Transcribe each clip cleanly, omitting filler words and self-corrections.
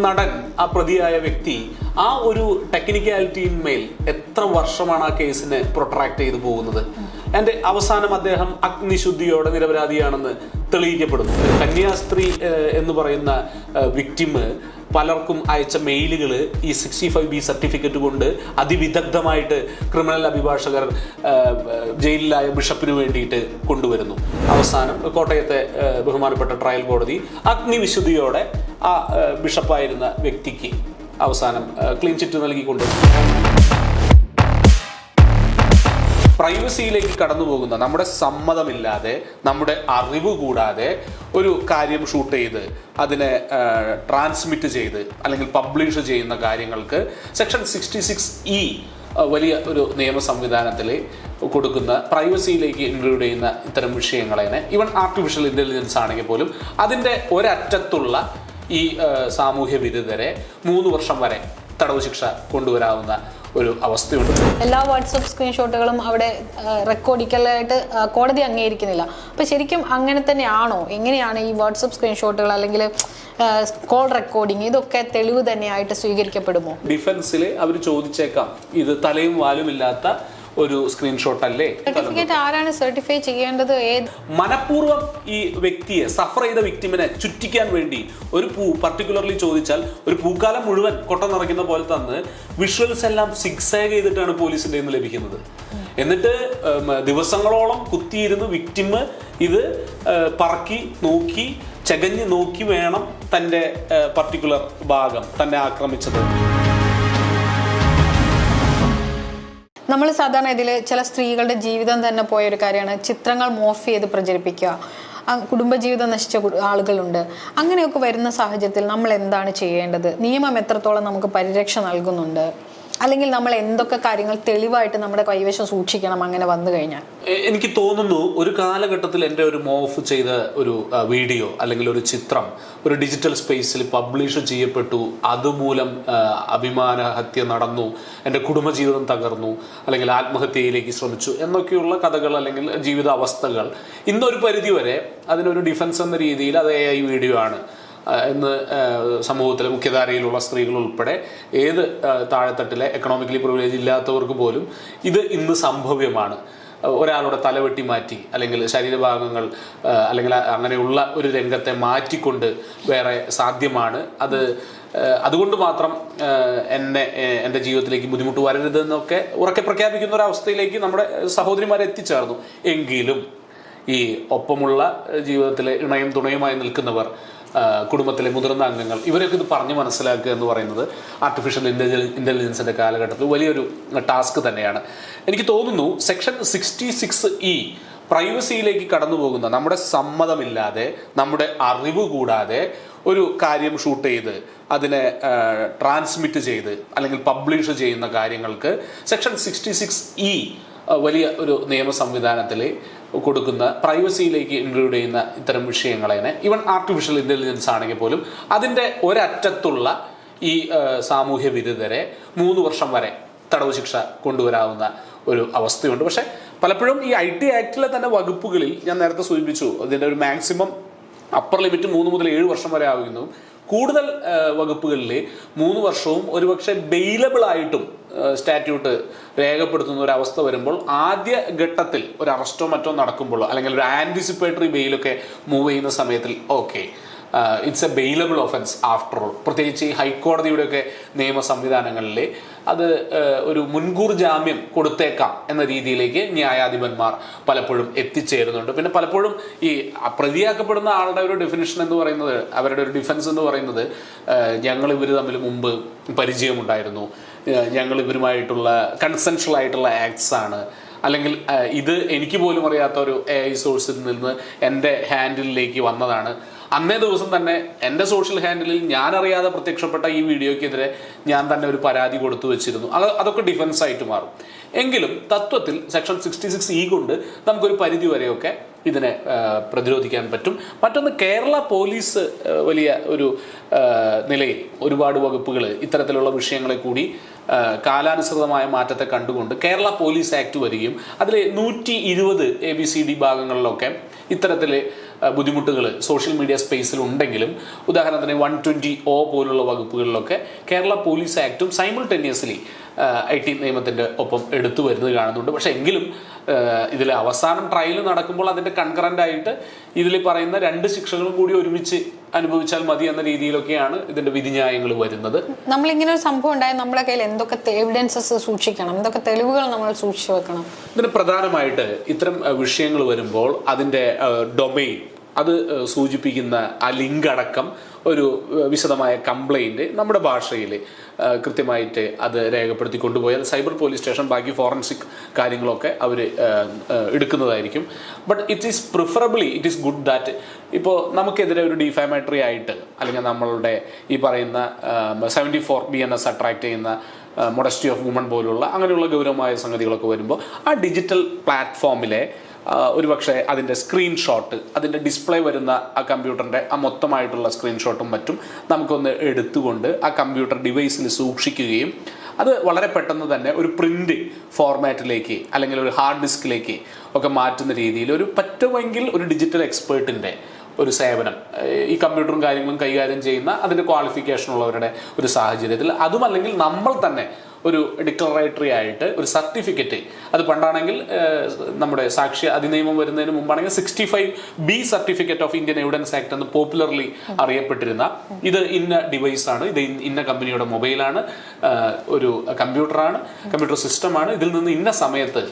നടൻ, ആ പ്രതിയായ വ്യക്തി ആ ഒരു ടെക്നിക്കാലിറ്റിയിന്മേൽ എത്ര വർഷമാണ് ആ കേസിനെ പ്രൊട്രാക്ട് ചെയ്തു പോകുന്നത്. എൻ്റെ അവസാനം അദ്ദേഹം അഗ്നിശുദ്ധിയോടെ നിരപരാധിയാണെന്ന് തെളിയിക്കപ്പെടുന്നു. കന്യാസ്ത്രീ എന്ന് പറയുന്ന വിക്ടിമ് പലർക്കും അയച്ച മെയിലുകൾ ഈ 65B സർട്ടിഫിക്കറ്റ് കൊണ്ട് അതിവിദഗ്ധമായിട്ട് ക്രിമിനൽ അഭിഭാഷകർ ജയിലിലായ ബിഷപ്പിന് വേണ്ടിയിട്ട് കൊണ്ടുവരുന്നു. അവസാനം കോട്ടയത്തെ ബഹുമാനപ്പെട്ട ട്രയൽ കോടതി അഗ്നിവിശുദ്ധിയോടെ ആ ബിഷപ്പായിരുന്ന വ്യക്തിക്ക് അവസാനം ക്ലീൻ ചിറ്റ് നൽകിക്കൊണ്ട് പ്രൈവസിയിലേക്ക് കടന്നു പോകുന്ന, നമ്മുടെ സമ്മതമില്ലാതെ, നമ്മുടെ അറിവ് കൂടാതെ ഒരു കാര്യം ഷൂട്ട് ചെയ്ത് അതിനെ ട്രാൻസ്മിറ്റ് ചെയ്ത് അല്ലെങ്കിൽ പബ്ലിഷ് ചെയ്യുന്ന കാര്യങ്ങൾക്ക് സെക്ഷൻ 66E വലിയ ഒരു നിയമ സംവിധാനത്തിൽ കൊടുക്കുന്ന പ്രൈവസിയിലേക്ക് ഇൻക്ലൂഡ് ചെയ്യുന്ന ഇത്തരം വിഷയങ്ങളെ ഈവൻ ആർട്ടിഫിഷ്യൽ ഇൻ്റലിജൻസ് ആണെങ്കിൽ പോലും അതിൻ്റെ ഒരറ്റത്തുള്ള ഈ സാമൂഹ്യ വിരുദ്ധരെ 3 വർഷം വരെ തടവ് ശിക്ഷ കൊണ്ടുവരാവുന്ന ഒരു അവസ്ഥയുണ്ട്. എല്ലാ വാട്സപ്പ് സ്ക്രീൻഷോട്ടുകളും അവിടെ റെക്കോർഡിക്കലായിട്ട് കോടതി അംഗീകരിക്കുന്നില്ല. അപ്പം ശരിക്കും അങ്ങനെ തന്നെയാണോ? എങ്ങനെയാണ് ഈ വാട്സപ്പ് സ്ക്രീൻഷോട്ടുകൾ അല്ലെങ്കിൽ കോൾ റെക്കോർഡിങ് ഇതൊക്കെ തെളിവ് തന്നെയായിട്ട് സ്വീകരിക്കപ്പെടുമോ? ഡിഫൻസിൽ അവർ ചോദിച്ചേക്കാം, ഇത് തലയും വാലുമില്ലാത്ത ഒരു സ്ക്രീൻഷോട്ട് അല്ലേ? സർട്ടിഫിക്കറ്റ് ആരാണ് സർട്ടിഫൈ ചെയ്യേണ്ടത്? മനഃപൂർവ്വം ഈ വ്യക്തിയെ, സഫർ ചെയ്ത വിക്ടിമിനെ ചുറ്റിക്കാൻ വേണ്ടി ഒരു പർട്ടിക്കുലർലി ചോദിച്ചാൽ ഒരു പൂക്കാലം മുഴുവൻ കൊട്ട നിറയ്ക്കുന്ന പോലെ തന്ന് വിഷ്വൽസ് എല്ലാം സിക്സാഗ് ചെയ്തിട്ടാണ് പോലീസിന്റെ നിന്ന് ലഭിക്കുന്നത്. എന്നിട്ട് ദിവസങ്ങളോളം കുത്തിയിരുന്ന് വിക്ടിമ് ഇത് പറക്കി നോക്കി ചകഞ്ഞ് നോക്കി വേണം തൻ്റെ പർട്ടിക്കുലർ ഭാഗം തന്നെ ആക്രമിച്ചത്. നമ്മൾ സാധാരണ ഇതിൽ ചില സ്ത്രീകളുടെ ജീവിതം തന്നെ പോയൊരു കാര്യമാണ് ചിത്രങ്ങൾ മോർഫ് ചെയ്ത് പ്രചരിപ്പിക്കുക. കുടുംബജീവിതം നശിച്ച ആളുകളുണ്ട്. അങ്ങനെയൊക്കെ വരുന്ന സാഹചര്യത്തിൽ നമ്മൾ എന്താണ് ചെയ്യേണ്ടത്? നിയമം എത്രത്തോളം നമുക്ക് പരിരക്ഷ നൽകുന്നുണ്ട്? അല്ലെങ്കിൽ നമ്മൾ എന്തൊക്കെ കാര്യങ്ങൾ തെളിവായിട്ട് നമ്മുടെ കൈവശം സൂക്ഷിക്കണം അങ്ങനെ വന്നു കഴിഞ്ഞാൽ? എനിക്ക് തോന്നുന്നു ഒരു കാലഘട്ടത്തിൽ എൻ്റെ ഒരു മോർഫ് ചെയ്ത ഒരു വീഡിയോ അല്ലെങ്കിൽ ഒരു ചിത്രം ഒരു ഡിജിറ്റൽ സ്പേസിൽ പബ്ലിഷ് ചെയ്യപ്പെട്ടു, അതുമൂലം അഭിമാനഹത്യ നടന്നു, എൻ്റെ കുടുംബജീവിതം തകർന്നു, അല്ലെങ്കിൽ ആത്മഹത്യയിലേക്ക് ശ്രമിച്ചു എന്നൊക്കെയുള്ള കഥകൾ അല്ലെങ്കിൽ ജീവിത അവസ്ഥകൾ ഇന്നൊരു പരിധിവരെ അതിനൊരു ഡിഫൻസ് എന്ന രീതിയിൽ അത് AI വീഡിയോ ആണ് എന്ന് സമൂഹത്തിലെ മുഖ്യധാരയിലുള്ള സ്ത്രീകൾ ഉൾപ്പെടെ ഏത് താഴെത്തട്ടിലെ എക്കണോമിക്കലി പ്രിവിലേജ് ഇല്ലാത്തവർക്ക് പോലും ഇത് ഇന്ന് സംഭവ്യമാണ്. ഒരാളുടെ തലവെട്ടി മാറ്റി അല്ലെങ്കിൽ ശരീരഭാഗങ്ങൾ അല്ലെങ്കിൽ അങ്ങനെയുള്ള ഒരു രംഗത്തെ മാറ്റിക്കൊണ്ട് വേറെ സാധ്യമാണ്. അതുകൊണ്ട് മാത്രം എൻ്റെ ജീവിതത്തിലേക്ക് ബുദ്ധിമുട്ട് വരരുതെന്നൊക്കെ ഉറക്കെ പ്രഖ്യാപിക്കുന്ന ഒരു അവസ്ഥയിലേക്ക് നമ്മുടെ സഹോദരിമാരെ എത്തിച്ചേർന്നു. എങ്കിലും ഈ ഒപ്പമുള്ള ജീവിതത്തിലെ ഇണയും തുണയുമായി നിൽക്കുന്നവർ, കുടുംബത്തിലെ മുതിർന്ന അംഗങ്ങൾ, ഇവരൊക്കെ ഇത് പറഞ്ഞ് മനസ്സിലാക്കുക എന്ന് പറയുന്നത് ആർട്ടിഫിഷ്യൽ ഇൻ്റലിജൻസിൻ്റെ കാലഘട്ടത്തിൽ വലിയൊരു ടാസ്ക് തന്നെയാണ്. എനിക്ക് തോന്നുന്നു സെക്ഷൻ 66E പ്രൈവസിയിലേക്ക് കടന്നു പോകുന്ന, നമ്മുടെ സമ്മതമില്ലാതെ, നമ്മുടെ അറിവ് കൂടാതെ ഒരു കാര്യം ഷൂട്ട് ചെയ്ത് അതിനെ ട്രാൻസ്മിറ്റ് ചെയ്ത് അല്ലെങ്കിൽ പബ്ലിഷ് ചെയ്യുന്ന കാര്യങ്ങൾക്ക് സെക്ഷൻ 66E വലിയ ഒരു നിയമ സംവിധാനത്തിൽ കൊടുക്കുന്ന പ്രൈവസിയിലേക്ക് ഇൻക്ലൂഡ് ചെയ്യുന്ന ഇത്തരം വിഷയങ്ങളെ ഈവൻ ആർട്ടിഫിഷ്യൽ ഇൻ്റലിജൻസ് ആണെങ്കിൽ പോലും അതിൻ്റെ ഒരറ്റത്തുള്ള ഈ സാമൂഹ്യ വിരുദ്ധരെ 3 വർഷം വരെ തടവ് ശിക്ഷ കൊണ്ടുവരാവുന്ന ഒരു അവസ്ഥയുണ്ട്. പക്ഷെ പലപ്പോഴും ഈ IT ആക്ടിലെ തന്നെ വകുപ്പുകളിൽ ഞാൻ നേരത്തെ സൂചിപ്പിച്ചു, അതിൻ്റെ ഒരു മാക്സിമം അപ്പർ ലിമിറ്റ് 3 മുതൽ 7 വർഷം വരെ ആകുന്നു. കൂടുതൽ വകുപ്പുകളിൽ 3 വർഷവും ഒരുപക്ഷെ ബെയിലബിൾ ആയിട്ടും സ്റ്റാറ്റ്യൂട്ട് രേഖപ്പെടുത്തുന്ന ഒരു അവസ്ഥ വരുമ്പോൾ ആദ്യ ഘട്ടത്തിൽ ഒരു അറസ്റ്റോ മറ്റോ നടക്കുമ്പോൾ അല്ലെങ്കിൽ ഒരു ആൻറ്റിസിപ്പേറ്ററി ബെയിലൊക്കെ മൂവ് ചെയ്യുന്ന സമയത്തിൽ okay, it's A bailable offence after all. പ്രത്യേകിച്ച് ഈ ഹൈക്കോടതിയുടെയൊക്കെ നിയമ സംവിധാനങ്ങളിൽ അത് ഒരു മുൻകൂർ ജാമ്യം കൊടുത്തേക്കാം എന്ന രീതിയിലേക്ക് ന്യായാധിപന്മാർ പലപ്പോഴും എത്തിച്ചേരുന്നുണ്ട്. പിന്നെ പലപ്പോഴും ഈ പ്രതിയാക്കപ്പെടുന്ന ആളുടെ ഒരു ഡെഫിനിഷൻ എന്ന് പറയുന്നത്, അവരുടെ ഒരു ഡിഫൻസ് എന്ന് പറയുന്നത്, ഞങ്ങൾ ഇവർ തമ്മിൽ മുമ്പ് പരിചയമുണ്ടായിരുന്നു, ഞങ്ങൾ ഇവരുമായിട്ടുള്ള കൺസെൻഷ്വൽ ആയിട്ടുള്ള ആക്ട്സ് ആണ്, അല്ലെങ്കിൽ ഇത് എനിക്ക് പോലും അറിയാത്ത ഒരു AI സോഴ്സിൽ നിന്ന് എൻ്റെ ഹാൻഡിലേക്ക് വന്നതാണ്, അന്നേ ദിവസം തന്നെ എൻ്റെ സോഷ്യൽ ഹാൻഡിലിൽ ഞാൻ അറിയാതെ പ്രത്യക്ഷപ്പെട്ട ഈ വീഡിയോക്കെതിരെ ഞാൻ തന്നെ ഒരു പരാതി കൊടുത്തു വെച്ചിരുന്നു. അതൊക്കെ ഡിഫൻസ് ആയിട്ട് മാറും. എങ്കിലും തത്വത്തിൽ സെക്ഷൻ 66E കൊണ്ട് നമുക്കൊരു പരിധി വരെയൊക്കെ ഇതിനെ പ്രതിരോധിക്കാൻ പറ്റും. മറ്റൊന്ന്, കേരള പോലീസ് വലിയ ഒരു നിലയിൽ ഒരുപാട് വകുപ്പുകൾ ഇത്തരത്തിലുള്ള വിഷയങ്ങളെ കൂടി കാലാനുസൃതമായ മാറ്റത്തെ കണ്ടുകൊണ്ട് കേരള പോലീസ് ആക്ട് വരികയും അതിൽ 120 ABCD ഭാഗങ്ങളിലൊക്കെ ഇത്തരത്തിൽ ബുദ്ധിമുട്ടുകൾ സോഷ്യൽ മീഡിയ സ്പേസിൽ ഉണ്ടെങ്കിലും ഉദാഹരണത്തിന് 120O പോലുള്ള വകുപ്പുകളിലൊക്കെ കേരള പോലീസ് ആക്ടും സൈമിൾട്ടേനിയസ്ലി IT നിയമത്തിൻ്റെ ഒപ്പം എടുത്തു വരുന്നത് കാണുന്നുണ്ട്. പക്ഷെ എങ്കിലും ഇതിൽ അവസാനം ട്രയൽ നടക്കുമ്പോൾ അതിൻ്റെ കൺകറൻ്റായിട്ട് ഇതിൽ പറയുന്ന 2 ശിക്ഷകളും കൂടി ഒരുമിച്ച് അനുഭവിച്ചാൽ മതി എന്ന രീതിയിലൊക്കെയാണ് ഇതിൻ്റെ വിധിന്യായങ്ങൾ വരുന്നത്. നമ്മളിങ്ങനെ ഒരു സംഭവം ഉണ്ടായാൽ നമ്മുടെ കയ്യിൽ എന്തൊക്കെ എവിഡൻസസ് സൂക്ഷിക്കണം, എന്തൊക്കെ തെളിവുകൾ നമ്മൾ സൂക്ഷിച്ചു വെക്കണം? ഇതിന് പ്രധാനമായിട്ട് ഇത്തരം വിഷയങ്ങൾ വരുമ്പോൾ അതിൻ്റെ ഡൊമെയിൻ അത് സൂചിപ്പിക്കുന്ന ആ ലിങ്ക് അടക്കം ഒരു വിശദമായ കംപ്ലൈൻറ്റ് നമ്മുടെ ഭാഷയിൽ കൃത്യമായിട്ട് അത് രേഖപ്പെടുത്തി കൊണ്ടുപോയാൽ സൈബർ പോലീസ് സ്റ്റേഷൻ ബാക്കി ഫോറൻസിക് കാര്യങ്ങളൊക്കെ അവർ എടുക്കുന്നതായിരിക്കും. But it is preferably it is good that ഇപ്പോൾ നമുക്കെതിരെ ഒരു ഡിഫാമേറ്ററി ആയിട്ട് അല്ലെങ്കിൽ നമ്മളുടെ ഈ പറയുന്ന 74 BNS അട്രാക്ട് ചെയ്യുന്ന മൊഡസ്റ്റി ഓഫ് വുമൺ പോലുള്ള അങ്ങനെയുള്ള ഗൗരവമായ സംഗതികളൊക്കെ വരുമ്പോൾ ആ ഡിജിറ്റൽ പ്ലാറ്റ്ഫോമിലെ ഒരുപക്ഷെ അതിൻ്റെ സ്ക്രീൻഷോട്ട്, അതിൻ്റെ ഡിസ്പ്ലേ വരുന്ന ആ കമ്പ്യൂട്ടറിൻ്റെ ആ മൊത്തമായിട്ടുള്ള സ്ക്രീൻഷോട്ടും മറ്റും നമുക്കൊന്ന് എടുത്തുകൊണ്ട് ആ കമ്പ്യൂട്ടർ ഡിവൈസിൽ സൂക്ഷിക്കുകയും അത് വളരെ പെട്ടെന്ന് തന്നെ ഒരു പ്രിൻ്റ് ഫോർമാറ്റിലേക്ക് അല്ലെങ്കിൽ ഒരു ഹാർഡ് ഡിസ്കിലേക്ക് ഒക്കെ മാറ്റുന്ന രീതിയിൽ ഒരു പറ്റുമെങ്കിൽ ഒരു ഡിജിറ്റൽ എക്സ്പേർട്ടിൻ്റെ ഒരു സേവനം ഈ കമ്പ്യൂട്ടറും കാര്യങ്ങളും കൈകാര്യം ചെയ്യുന്ന അതിൻ്റെ ക്വാളിഫിക്കേഷൻ ഉള്ളവരുടെ ഒരു സാഹചര്യത്തിൽ, അതുമല്ലെങ്കിൽ നമ്മൾ തന്നെ ഒരു ഡിക്ലറേറ്ററി ആയിട്ട് ഒരു സർട്ടിഫിക്കറ്റ്, അത് പണ്ടാണെങ്കിൽ നമ്മുടെ സാക്ഷ്യ അധിനിയമം വരുന്നതിന് മുമ്പാണെങ്കിൽ 65B certificate of Indian evidence act എന്ന് പോപ്പുലർലി അറിയപ്പെട്ടിരുന്ന, ഇത് ഇന്ന ഡിവൈസാണ്, ഇത് ഇന്ന കമ്പനിയുടെ മൊബൈലാണ്, ഒരു കമ്പ്യൂട്ടറാണ്, കമ്പ്യൂട്ടർ സിസ്റ്റമാണ്, ഇതിൽ നിന്ന് ഇന്ന സമയത്ത്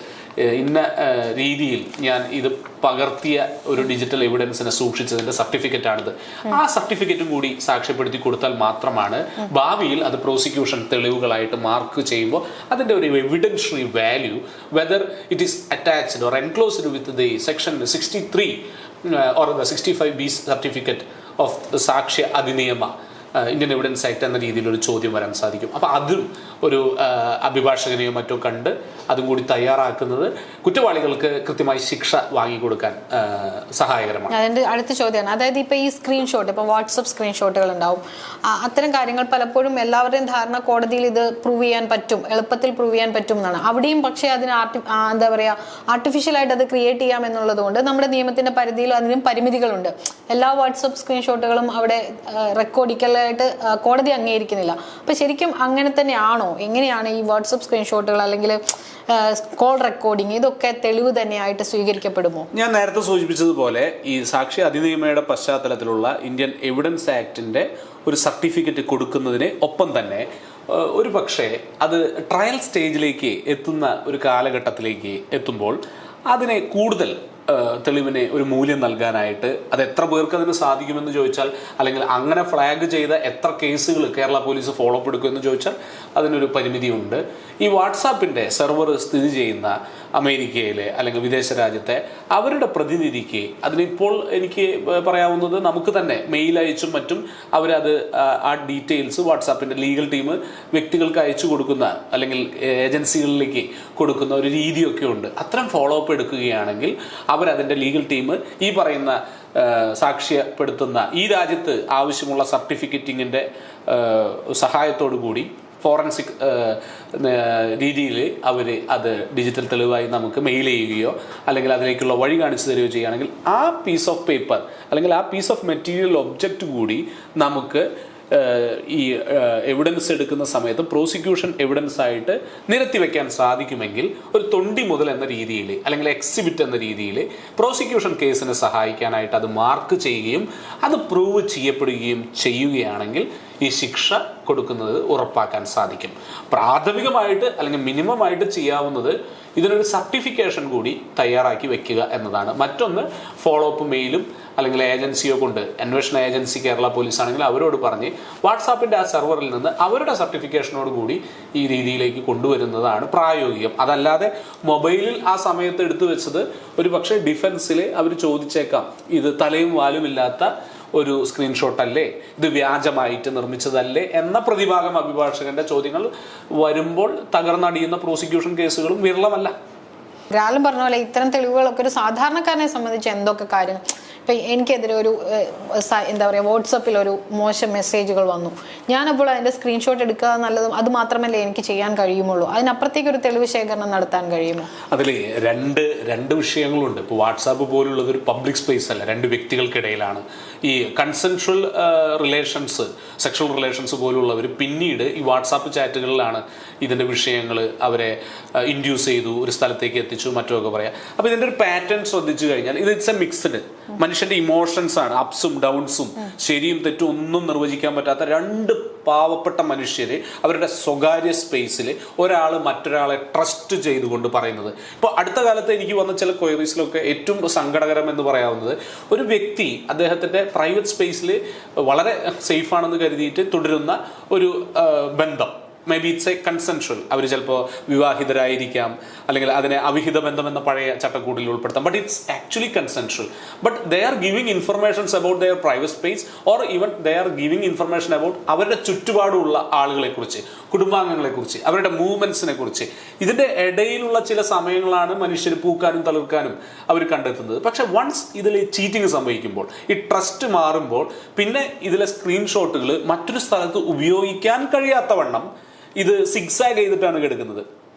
ഇന്ന രീതിയിൽ ഞാൻ ഇത് പകർത്തിയ ഒരു ഡിജിറ്റൽ എവിഡൻസിനെ സൂക്ഷിച്ചതിൻ്റെ സർട്ടിഫിക്കറ്റാണിത്. ആ സർട്ടിഫിക്കറ്റും കൂടി സാക്ഷ്യപ്പെടുത്തി കൊടുത്താൽ മാത്രമാണ് ഭാവിയിൽ അത് പ്രോസിക്യൂഷൻ തെളിവുകളായിട്ട് മാർക്ക് ചെയ്യുമ്പോൾ അതിൻ്റെ ഒരു evidentiary value, whether it is attached or enclosed with the section 63 or the 65B certificate of Sakshya Adhiniyam Indian evidence act എന്ന രീതിയിൽ ഒരു ചോദ്യം വരാൻ സാധിക്കും. അപ്പോൾ അതും ഒരു അഭിഭാഷകനെയോ മറ്റോ കണ്ട് അതും കൂടി തയ്യാറാക്കുന്നത് കുറ്റവാളികൾക്ക് കൃത്യമായി ശിക്ഷ വാങ്ങിക്കൊടുക്കാൻ സഹായകരമാണ്. അതിൻ്റെ അടുത്ത ചോദ്യമാണ്, അതായത് ഇപ്പോൾ ഈ സ്ക്രീൻഷോട്ട്, ഇപ്പോൾ വാട്സപ്പ് സ്ക്രീൻഷോട്ടുകൾ ഉണ്ടാവും, അത്തരം കാര്യങ്ങൾ പലപ്പോഴും എല്ലാവരുടെയും ധാരണ കോടതിയിൽ ഇത് പ്രൂവ് ചെയ്യാൻ പറ്റും, എളുപ്പത്തിൽ പ്രൂവ് ചെയ്യാൻ പറ്റും എന്നാണ്. അവിടെയും പക്ഷേ അതിന് എന്താ പറയുക, ആർട്ടിഫിഷ്യലായിട്ട് അത് ക്രിയേറ്റ് ചെയ്യാം എന്നുള്ളത് കൊണ്ട് നമ്മുടെ നിയമത്തിൻ്റെ പരിധിയിൽ അതിനും പരിമിതികളുണ്ട്. എല്ലാ വാട്സപ്പ് സ്ക്രീൻഷോട്ടുകളും അവിടെ റെക്കോർഡിക്കലായിട്ട് കോടതി അംഗീകരിക്കുന്നില്ല. അപ്പം ശരിക്കും അങ്ങനെ തന്നെയാണോ? എങ്ങനെയാണ് ഈ വാട്സപ്പ് സ്ക്രീൻഷോട്ടുകൾ അല്ലെങ്കിൽ കോൾ റെക്കോർഡിങ് ഇതൊക്കെ തെളിവ് തന്നെയായിട്ട് സ്വീകരിക്കപ്പെടുമോ? ഞാൻ നേരത്തെ സൂചിപ്പിച്ചതുപോലെ ഈ സാക്ഷ്യ അധിനിയമയുടെ പശ്ചാത്തലത്തിലുള്ള ഇന്ത്യൻ എവിഡൻസ് ആക്ടിൻ്റെ ഒരു സർട്ടിഫിക്കറ്റ് കൊടുക്കുന്നതിന് ഒപ്പം തന്നെ ഒരു പക്ഷേ അത് ട്രയൽ സ്റ്റേജിലേക്ക് എത്തുന്ന ഒരു കാലഘട്ടത്തിലേക്ക് എത്തുമ്പോൾ അതിനെ കൂടുതൽ തെളിവിന് ഒരു മൂല്യം നൽകാനായിട്ട് അത് എത്ര പേർക്ക് അതിന് സാധിക്കുമെന്ന് ചോദിച്ചാൽ, അല്ലെങ്കിൽ അങ്ങനെ ഫ്ലാഗ് ചെയ്ത എത്ര കേസുകൾ കേരള പോലീസ് ഫോളോ അപ്പ് എടുക്കുമെന്ന് ചോദിച്ചാൽ അതിനൊരു പരിമിതിയുണ്ട്. ഈ വാട്സാപ്പിൻ്റെ സെർവർ സ്ഥിതി ചെയ്യുന്ന അമേരിക്കയിലെ അല്ലെങ്കിൽ വിദേശ രാജ്യത്തെ അവരുടെ പ്രതിനിധിക്ക് അതിനിപ്പോൾ എനിക്ക് പറയാവുന്നത് നമുക്ക് തന്നെ മെയിൽ അയച്ചും മറ്റും അവരത് ആ ഡീറ്റെയിൽസ് വാട്സാപ്പിൻ്റെ ലീഗൽ ടീം വ്യക്തികൾക്ക് അയച്ചു കൊടുക്കുന്ന അല്ലെങ്കിൽ ഏജൻസികളിലേക്ക് കൊടുക്കുന്ന ഒരു രീതിയൊക്കെ ഉണ്ട്. അത്തരം ഫോളോ അപ്പ് എടുക്കുകയാണെങ്കിൽ അവരതിൻ്റെ ലീഗൽ ടീം ഈ പറയുന്ന സാക്ഷ്യപ്പെടുത്തുന്ന ഈ രാജ്യത്ത് ആവശ്യമുള്ള സർട്ടിഫിക്കറ്റിങ്ങിൻ്റെ സഹായത്തോടു കൂടി ഫോറൻസിക് രീതിയിൽ അവർ അത് ഡിജിറ്റൽ തെളിവായി നമുക്ക് മെയിൽ ചെയ്യുകയോ അല്ലെങ്കിൽ അതിലേക്കുള്ള വഴി കാണിച്ചു തരികയോ ചെയ്യുകയാണെങ്കിൽ ആ പീസ് ഓഫ് പേപ്പർ അല്ലെങ്കിൽ ആ പീസ് ഓഫ് മെറ്റീരിയൽ ഒബ്ജക്റ്റ് കൂടി നമുക്ക് ഈ എവിഡൻസ് എടുക്കുന്ന സമയത്ത് പ്രോസിക്യൂഷൻ എവിഡൻസ് ആയിട്ട് നിരത്തി വെക്കാൻ സാധിക്കുമെങ്കിൽ ഒരു തൊണ്ടി മുതൽ എന്ന രീതിയിൽ അല്ലെങ്കിൽ എക്സിബിറ്റ് എന്ന രീതിയിൽ പ്രോസിക്യൂഷൻ കേസിനെ സഹായിക്കാനായിട്ട് അത് മാർക്ക് ചെയ്യുകയും അത് പ്രൂവ് ചെയ്യപ്പെടുകയും ചെയ്യുകയാണെങ്കിൽ ഈ ശിക്ഷ കൊടുക്കുന്നത് ഉറപ്പാക്കാൻ സാധിക്കും. പ്രാഥമികമായിട്ട് അല്ലെങ്കിൽ മിനിമമായിട്ട് ചെയ്യാവുന്നത് ഇതിനൊരു സർട്ടിഫിക്കേഷൻ കൂടി തയ്യാറാക്കി വെക്കുക എന്നതാണ്. മറ്റൊന്ന് ഫോളോ അപ്പ് മെയിലും അല്ലെങ്കിൽ ഏജൻസിയോ കൊണ്ട്, അന്വേഷണ ഏജൻസി കേരള പോലീസ് ആണെങ്കിൽ അവരോട് പറഞ്ഞ് വാട്സാപ്പിൻ്റെ ആ സെർവറിൽ നിന്ന് അവരുടെ സർട്ടിഫിക്കേഷനോട് കൂടി ഈ രീതിയിലേക്ക് കൊണ്ടുവരുന്നതാണ് പ്രായോഗികം. അതല്ലാതെ മൊബൈലിൽ ആ സമയത്ത് എടുത്തു വെച്ചത് ഒരു പക്ഷേ ഡിഫൻസിൽ അവർ ചോദിച്ചേക്കാം, ഇത് തലയും വാലും ഇല്ലാത്ത ഒരു സ്ക്രീൻഷോട്ട് അല്ലേ, ഇത് വ്യാജമായിട്ട് നിർമ്മിച്ചതല്ലേ എന്ന പ്രതിഭാഗം അഭിഭാഷകന്റെ ചോദ്യങ്ങൾ വരുമ്പോൾ തകർന്നടിയുന്ന പ്രോസിക്യൂഷൻ കേസുകളും വിരളമല്ല. ഒരാളും പറഞ്ഞ പോലെ ഇത്തരം തെളിവുകളൊക്കെ ഒരു സാധാരണക്കാരനെ സംബന്ധിച്ച് എന്തൊക്കെ കാര്യങ്ങൾ ഇപ്പം എനിക്കെതിരെ ഒരു എന്താ പറയുക വാട്സപ്പിൽ ഒരു മോശം മെസ്സേജുകൾ വന്നു, ഞാനപ്പോൾ അതിൻ്റെ സ്ക്രീൻഷോട്ട് എടുക്കുക എന്നുള്ളതും അത് മാത്രമല്ലേ എനിക്ക് ചെയ്യാൻ കഴിയുമുള്ളൂ. അതിനപ്പുറത്തേക്ക് ഒരു തെളിവ് ശേഖരണം നടത്താൻ കഴിയുമോ? അതിൽ രണ്ട് വിഷയങ്ങളുണ്ട്. ഇപ്പോൾ വാട്സാപ്പ് പോലുള്ളത് ഒരു പബ്ലിക് സ്പേസ് അല്ല, രണ്ട് വ്യക്തികൾക്കിടയിലാണ്. ഈ കൺസെൻഷ്വൽ റിലേഷൻസ്, സെക്ഷൽ റിലേഷൻസ് പോലുള്ളവർ പിന്നീട് ഈ വാട്സാപ്പ് ചാറ്റുകളിലാണ് ഇതിൻ്റെ വിഷയങ്ങൾ അവരെ ഇൻഡ്യൂസ് ചെയ്തു, ഒരു സ്ഥലത്തേക്ക് എത്തിച്ചു, മറ്റൊക്കെ പറയാം. അപ്പോൾ ഇതിൻ്റെ ഒരു പാറ്റേൺ ശ്രദ്ധിച്ചു കഴിഞ്ഞാൽ ഇത് ഇറ്റ്സ് എ മിക്സ്ഡ്. മനുഷ്യന്റെ ഇമോഷൻസ് ആണ്, അപ്സും ഡൗൺസും, ശരിയും തെറ്റും ഒന്നും നിർവചിക്കാൻ പറ്റാത്ത രണ്ട് പാവപ്പെട്ട മനുഷ്യര് അവരുടെ സ്വകാര്യ സ്പേസിൽ ഒരാൾ മറ്റൊരാളെ ട്രസ്റ്റ് ചെയ്തുകൊണ്ട് പറയുന്നത്. ഇപ്പോൾ അടുത്ത കാലത്ത് എനിക്ക് വന്ന ചില ക്വയറീസിലൊക്കെ ഏറ്റവും സങ്കടകരം എന്ന് പറയാവുന്നത്, ഒരു വ്യക്തി അദ്ദേഹത്തിന്റെ പ്രൈവറ്റ് സ്പേസിൽ വളരെ സേഫ് ആണെന്ന് കരുതിയിട്ട് തുടരുന്ന ഒരു ബന്ധം, maybe it's a consensual, അവർ ചിലപ്പോൾ വിവാഹിതരായിരിക്കാം, അല്ലെങ്കിൽ അതിനെ അവിഹിത ബന്ധം എന്ന പഴയ ചട്ടക്കൂടിൽ ഉൾപ്പെടുത്താം, but it's actually consensual. But they are giving informations about their private space, or even they are giving information about അവരുടെ ചുറ്റുപാടുള്ള ആളുകളെക്കുറിച്ച്, കുടുംബാംഗങ്ങളെക്കുറിച്ച്, അവരുടെ മൂവ്മെന്റ്സിനെ കുറിച്ച്. ഇതിന്റെ ഇടയിലുള്ള ചില സമയങ്ങളാണ് മനുഷ്യർ പൂക്കാനും തളിർക്കാനും അവർ കണ്ടെത്തുന്നത്. പക്ഷെ വൺസ് ഇതിൽ ചീറ്റിംഗ് സംഭവിക്കുമ്പോൾ, ഈ ട്രസ്റ്റ് മാറുമ്പോൾ, പിന്നെ ഇതിലെ സ്ക്രീൻഷോട്ടുകൾ മറ്റൊരു സ്ഥലത്ത് ഉപയോഗിക്കാൻ കഴിയാത്തവണ്ണം ഇത് സിഗ്സാഗ് ചെയ്തിട്ടാണ് കിടക്കുന്നത്.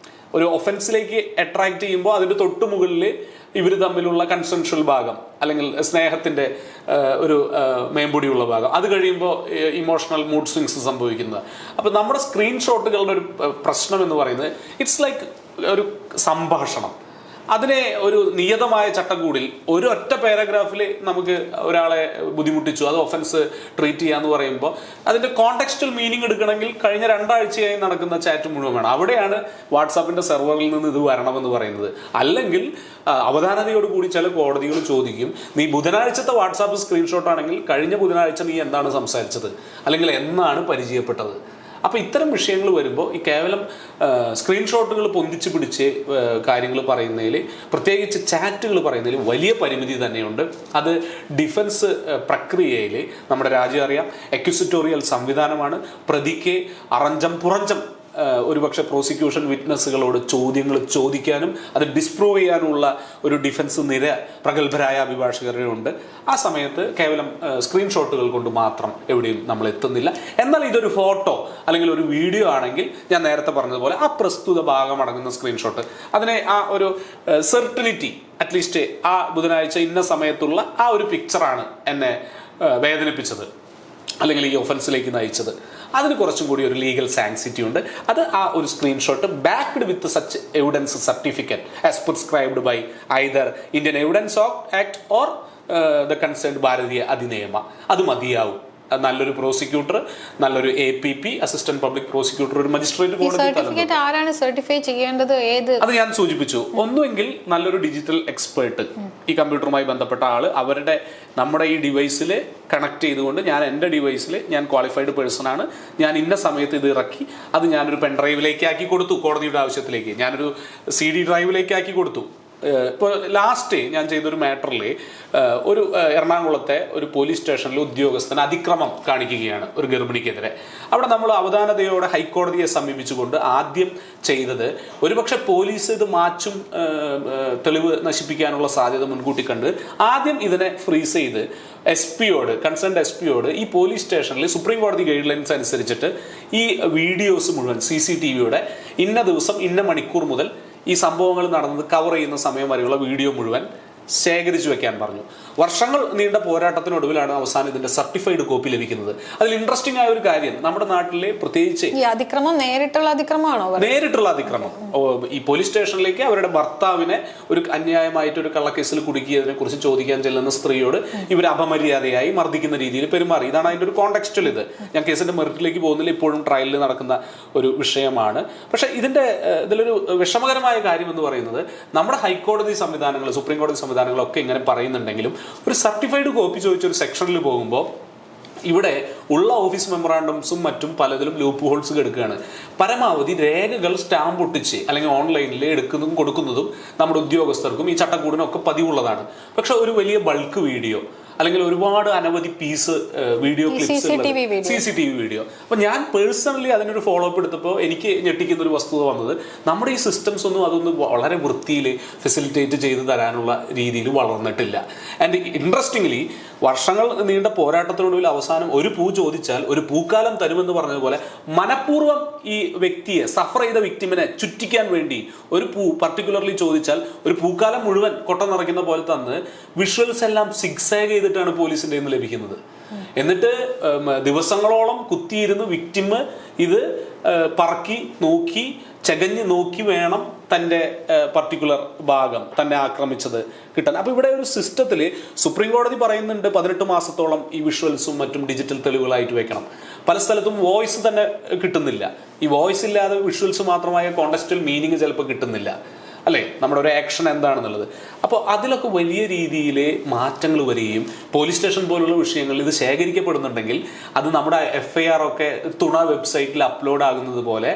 ഒരു ഒഫൻസിലേക്ക് അട്രാക്ട് ചെയ്യുമ്പോൾ അതിന്റെ തൊട്ടു മുകളിൽ ഇവർ തമ്മിലുള്ള കൺസെൻഷ്വൽ ഭാഗം, അല്ലെങ്കിൽ സ്നേഹത്തിന്റെ ഒരു മേമ്പൊടിയുള്ള ഭാഗം, അത് കഴിയുമ്പോൾ ഇമോഷണൽ മൂഡ് സ്വിങ്സ് സംഭവിക്കുന്നത്. അപ്പൊ നമ്മുടെ സ്ക്രീൻഷോട്ടുകളുടെ ഒരു പ്രശ്നം എന്ന് പറയുന്നത് ഇറ്റ്സ് ലൈക്ക് ഒരു സംഭാഷണം. അതിനെ ഒരു നിയതമായ ചട്ടക്കൂടിൽ ഒരു ഒറ്റ പാരഗ്രാഫിൽ നമുക്ക് ഒരാളെ ബുദ്ധിമുട്ടിച്ചു, അത് ഒഫൻസ് ട്രീറ്റ് ചെയ്യാന്ന് പറയുമ്പോൾ അതിന്റെ കോണ്ടെക്സ്റ്റുവൽ മീനിങ് എടുക്കണമെങ്കിൽ കഴിഞ്ഞ 2 ആഴ്ചയായി നടക്കുന്ന ചാറ്റ് മുഴുവൻ വേണം. അവിടെയാണ് വാട്സാപ്പിന്റെ സെർവറിൽ നിന്ന് ഇത് വരണമെന്ന് പറയുന്നത്. അല്ലെങ്കിൽ അവധാനതയോടുകൂടി ചില കോടതികൾ ചോദിക്കും, നീ ബുധനാഴ്ചത്തെ വാട്സാപ്പ് സ്ക്രീൻഷോട്ട് ആണെങ്കിൽ കഴിഞ്ഞ ബുധനാഴ്ച നീ എന്താണ് സംസാരിച്ചത്, അല്ലെങ്കിൽ എന്നാണ് പരിചയപ്പെട്ടത്. അപ്പോൾ ഇത്തരം വിഷയങ്ങൾ വരുമ്പോൾ ഈ കേവലം സ്ക്രീൻഷോട്ടുകൾ പൊന്തിച്ച് പിടിച്ച് കാര്യങ്ങൾ പറയുന്നതിൽ, പ്രത്യേകിച്ച് ചാറ്റുകൾ പറയുന്നതിൽ വലിയ പരിമിതി തന്നെയുണ്ട്. അത് ഡിഫൻസ് പ്രക്രിയയിൽ നമ്മുടെ രാജ്യം അറിയാം, അക്യൂസിറ്റോറിയൽ സംവിധാനമാണ്. പ്രതിക്ക് അറഞ്ചം പുറഞ്ചം ഒരുപക്ഷെ പ്രോസിക്യൂഷൻ വിറ്റ്നസ്സുകളോട് ചോദ്യങ്ങൾ ചോദിക്കാനും അത് ഡിസ്പ്രൂവ് ചെയ്യാനുള്ള ഒരു ഡിഫൻസ് നിര പ്രഗത്ഭരായ അഭിഭാഷകരുണ്ട്. ആ സമയത്ത് കേവലം സ്ക്രീൻഷോട്ടുകൾ കൊണ്ട് മാത്രം എവിടെയും നമ്മൾ എത്തുന്നില്ല. എന്നാൽ ഇതൊരു ഫോട്ടോ അല്ലെങ്കിൽ ഒരു വീഡിയോ ആണെങ്കിൽ ഞാൻ നേരത്തെ പറഞ്ഞതുപോലെ ആ പ്രസ്തുത ഭാഗം അടങ്ങുന്ന സ്ക്രീൻഷോട്ട്, അതിനെ ആ ഒരു സെർട്ടനിറ്റി, അറ്റ്ലീസ്റ്റ് ആ ബുധനാഴ്ച ഇന്ന സമയത്തുള്ള ആ ഒരു പിക്ചറാണ് എന്നെ വേദനിപ്പിച്ചത് അല്ലെങ്കിൽ ഈ ഒഫൻസിലേക്ക് നയിച്ചത്, അതിന് കുറച്ചും കൂടി ഒരു ലീഗൽ സാങ്സിറ്റി ഉണ്ട്. അത് ആ ഒരു screenshot backed with such evidence certificate as prescribed by either Indian evidence act or the concerned Bharatiya Adhiniyam, അത് മതിയാവും. നല്ലൊരു പ്രോസിക്യൂട്ടർ, നല്ലൊരു APP, അസിസ്റ്റന്റ് പബ്ലിക് പ്രോസിക്യൂട്ടർ, ഒരു മജിസ്ട്രേറ്റ് കോടതി ആരാണ് സർട്ടിഫൈ ചെയ്യേണ്ടത്? അത് ഞാൻ സൂചിപ്പിച്ചു. ഒന്നുമെങ്കിൽ നല്ലൊരു ഡിജിറ്റൽ എക്സ്പേർട്ട്, ഈ കമ്പ്യൂട്ടറുമായി ബന്ധപ്പെട്ട ആള്, അവരുടെ നമ്മുടെ ഈ ഡിവൈസിൽ കണക്ട് ചെയ്തുകൊണ്ട്, ഞാൻ എൻ്റെ ഡിവൈസിൽ ഞാൻ ക്വാളിഫൈഡ് പേഴ്സൺ ആണ്, ഞാൻ ഇന്ന സമയത്ത് ഇത് ഇറക്കി, അത് ഞാനൊരു പെൻഡ്രൈവിലേക്ക് ആക്കി കൊടുത്തു, കോടതിയുടെ ആവശ്യത്തിലേക്ക് ഞാനൊരു CD ഡ്രൈവിലേക്ക് ആക്കി കൊടുത്തു. ഇപ്പോൾ ലാസ്റ്റ് ഞാൻ ചെയ്തൊരു മാറ്ററിൽ ഒരു എറണാകുളത്തെ ഒരു പോലീസ് സ്റ്റേഷനിലെ ഉദ്യോഗസ്ഥൻ അതിക്രമം കാണിക്കുകയാണ് ഒരു ഗർഭിണിക്കെതിരെ. അവിടെ നമ്മൾ അവധാനതയോടെ ഹൈക്കോടതിയെ സമീപിച്ചുകൊണ്ട് ആദ്യം ചെയ്തത്, ഒരുപക്ഷെ പോലീസ് ഇത് മാച്ചും തെളിവ് നശിപ്പിക്കാനുള്ള സാധ്യത മുൻകൂട്ടി കണ്ട് ആദ്യം ഇതിനെ ഫ്രീസ് ചെയ്ത് കൺസേൺഡ് SP യോട് ഈ പോലീസ് സ്റ്റേഷനിൽ സുപ്രീം കോടതി ഗൈഡ് ലൈൻസ് അനുസരിച്ചിട്ട് ഈ വീഡിയോസ് മുഴുവൻ CCTVയുടെ ഇന്ന ദിവസം ഇന്ന മണിക്കൂർ മുതൽ ഈ സംഭവങ്ങൾ നടന്നത് കവർ ചെയ്യുന്ന സമയം വരെയുള്ള വീഡിയോ മുഴുവൻ ശേഖരിച്ചു വെക്കാൻ പറഞ്ഞു. വർഷങ്ങൾ നീണ്ട പോരാട്ടത്തിനൊടുവിലാണ് അവസാനം ഇതിന്റെ സർട്ടിഫൈഡ് കോപ്പി ലഭിക്കുന്നത്. അതിൽ ഇൻട്രസ്റ്റിംഗ് ആയ ഒരു കാര്യം, നമ്മുടെ നാട്ടിലെ പ്രത്യേകിച്ച് അതിക്രമം നേരിട്ടുള്ള അതിക്രമമാണോ? നേരിട്ടുള്ള അതിക്രമം. ഈ പോലീസ് സ്റ്റേഷനിലേക്ക് അവരുടെ ഭർത്താവിനെ ഒരു അന്യായമായിട്ട് ഒരു കള്ളക്കേസിൽ കുടുക്കിയതിനെ കുറിച്ച് ചോദിക്കാൻ ചെല്ലുന്ന സ്ത്രീയോട് ഇവർ അപമര്യാദയായി മർദ്ദിക്കുന്ന രീതിയിൽ പെരുമാറി. ഇതാണ് അതിന്റെ ഒരു കോണ്ടെക്സ്റ്റിൽ. ഇത് ഞാൻ കേസിന്റെ മെറിറ്റിലേക്ക് പോകുന്നില്ല, ഇപ്പോഴും ട്രയലിൽ നടക്കുന്ന ഒരു വിഷയമാണ്. പക്ഷെ ഇതിലൊരു വിഷമകരമായ കാര്യം എന്ന് പറയുന്നത്, നമ്മുടെ ഹൈക്കോടതി സംവിധാനങ്ങൾ, സുപ്രീം കോടതി സംവിധാനങ്ങളൊക്കെ ഇങ്ങനെ പറയുന്നുണ്ടെങ്കിലും ഒരു സർട്ടിഫൈഡ് കോപ്പി ചോദിച്ച ഒരു സെക്ഷനിൽ പോകുമ്പോൾ ഇവിടെ ഉള്ള ഓഫീസ് മെമ്മറാണ്ടംസും മറ്റും പലതിലും ലൂപ്പ് ഹോൾസ് കിടക്കുകയാണ്. പരമാവധി രേഖകൾ സ്റ്റാമ്പ് ഒട്ടിച്ച് അല്ലെങ്കിൽ ഓൺലൈനിൽ എടുക്കുന്നതും കൊടുക്കുന്നതും നമ്മുടെ ഉദ്യോഗസ്ഥർക്കും ഈ ചട്ടക്കൂടിനൊക്കെ പതിവുള്ളതാണ്. പക്ഷെ ഒരു വലിയ ബൾക്ക് വീഡിയോ അല്ലെങ്കിൽ ഒരുപാട് അനവധി piece video clips CCTV video. അപ്പൊ ഞാൻ പേഴ്സണലി അതിനൊരു ഫോളോ അപ്പ് എടുത്തപ്പോൾ എനിക്ക് ഞെട്ടിക്കുന്ന ഒരു വസ്തുത വന്നത് നമ്മുടെ ഈ സിസ്റ്റംസ് ഒന്നും അതൊന്നും വളരെ വൃത്തിയിൽ ഫെസിലിറ്റേറ്റ് ചെയ്ത് തരാനുള്ള രീതിയിൽ വളർന്നിട്ടില്ല. ആൻഡ് ഇൻട്രസ്റ്റിംഗ്ലി വർഷങ്ങൾ നീണ്ട പോരാട്ടത്തിനൊടുവിൽ അവസാനം ഒരു പൂ ചോദിച്ചാൽ ഒരു പൂക്കാലം തരുമെന്ന് പറഞ്ഞതുപോലെ മനഃപൂർവ്വം ഈ വ്യക്തിയെ സഫർ ചെയ്ത വിക്ടിമിനെ ചുറ്റിക്കാൻ വേണ്ടി ഒരു പൂ പർട്ടിക്കുലർലി ചോദിച്ചാൽ ഒരു പൂക്കാലം മുഴുവൻ കൊട്ട നിറയ്ക്കുന്ന പോലെ തന്ന് വിഷ്വൽസ് എല്ലാം സിഗ്സാഗ് ചെയ്തിട്ടാണ് പോലീസിന്റെ നിന്ന് ലഭിക്കുന്നത്. എന്നിട്ട് ദിവസങ്ങളോളം കുത്തിയിരുന്ന് വിക്ടിം ഇത് പറക്കി നോക്കി ചകഞ്ഞ് നോക്കി വേണം തൻ്റെ പർട്ടിക്കുലർ ഭാഗം തന്നെ ആക്രമിച്ചത് കിട്ടാൻ. അപ്പോൾ ഇവിടെ ഒരു സിസ്റ്റത്തിൽ സുപ്രീം കോടതി പറയുന്നുണ്ട് 18 മാസത്തോളം ഈ വിഷ്വൽസും മറ്റും ഡിജിറ്റൽ തെളിവുകളായിട്ട് വെക്കണം. പല സ്ഥലത്തും വോയിസ് തന്നെ കിട്ടുന്നില്ല. ഈ വോയിസ് ഇല്ലാതെ വിഷ്വൽസ് മാത്രമായ കോണ്ടക്സ്റ്റൽ മീനിങ് ചിലപ്പോൾ കിട്ടുന്നില്ല അല്ലേ, നമ്മുടെ ഒരു ആക്ഷൻ എന്താണെന്നുള്ളത്. അപ്പോൾ അതിലൊക്കെ വലിയ രീതിയിൽ മാറ്റങ്ങൾ വരികയും പോലീസ് സ്റ്റേഷൻ പോലുള്ള വിഷയങ്ങളിൽ ഇത് ശേഖരിക്കപ്പെടുന്നുണ്ടെങ്കിൽ അത് നമ്മുടെ FIR ഒക്കെ തുണ വെബ്സൈറ്റിൽ അപ്ലോഡ് ആകുന്നത് പോലെ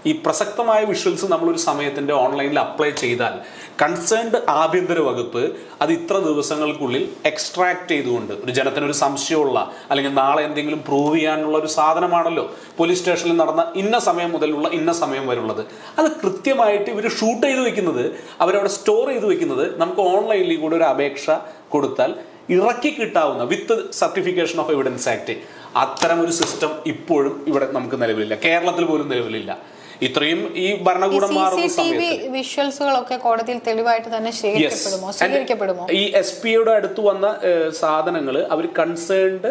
ഈ പ്രസക്തമായ വിഷ്വൽസ് നമ്മളൊരു സമയത്തിൻ്റെ ഓൺലൈനിൽ അപ്ലൈ ചെയ്താൽ കൺസേൺഡ് ആഭ്യന്തര വകുപ്പ് അത് ഇത്ര ദിവസങ്ങൾക്കുള്ളിൽ എക്സ്ട്രാക്ട് ചെയ്തുകൊണ്ട് ഒരു ജനത്തിനൊരു സംശയമുള്ള അല്ലെങ്കിൽ നാളെ എന്തെങ്കിലും പ്രൂവ് ചെയ്യാനുള്ള ഒരു സാധനമാണല്ലോ പോലീസ് സ്റ്റേഷനിൽ നടന്ന ഇന്ന സമയം മുതലുള്ള ഇന്ന സമയം വരെയുള്ളത്, അത് കൃത്യമായിട്ട് ഇവർ ഷൂട്ട് ചെയ്ത് വെക്കുന്നത്, അവരവിടെ സ്റ്റോർ ചെയ്ത് വെക്കുന്നത് നമുക്ക് ഓൺലൈനിൽ കൂടെ ഒരു അപേക്ഷ കൊടുത്താൽ ഇറക്കി കിട്ടാവുന്ന വിത്ത് സർട്ടിഫിക്കേഷൻ ഓഫ് എവിഡൻസ് ആക്ട് അത്തരം ഒരു സിസ്റ്റം ഇപ്പോഴും ഇവിടെ നമുക്ക് നിലവിലില്ല, കേരളത്തിൽ പോലും നിലവിലില്ല. ഇത്രയും ഈ ഭരണകൂടം മാറുന്ന സമയത്ത് വിഷ്വൽസുകളൊക്കെ കോടതിയിൽ തെളിവായിട്ട് തന്നെ സ്വീകരിക്കപ്പെടുമോ? ഈ SP-യുടെ അടുത്ത് വന്ന സാധനങ്ങൾ അവർ കൺസേൺഡ്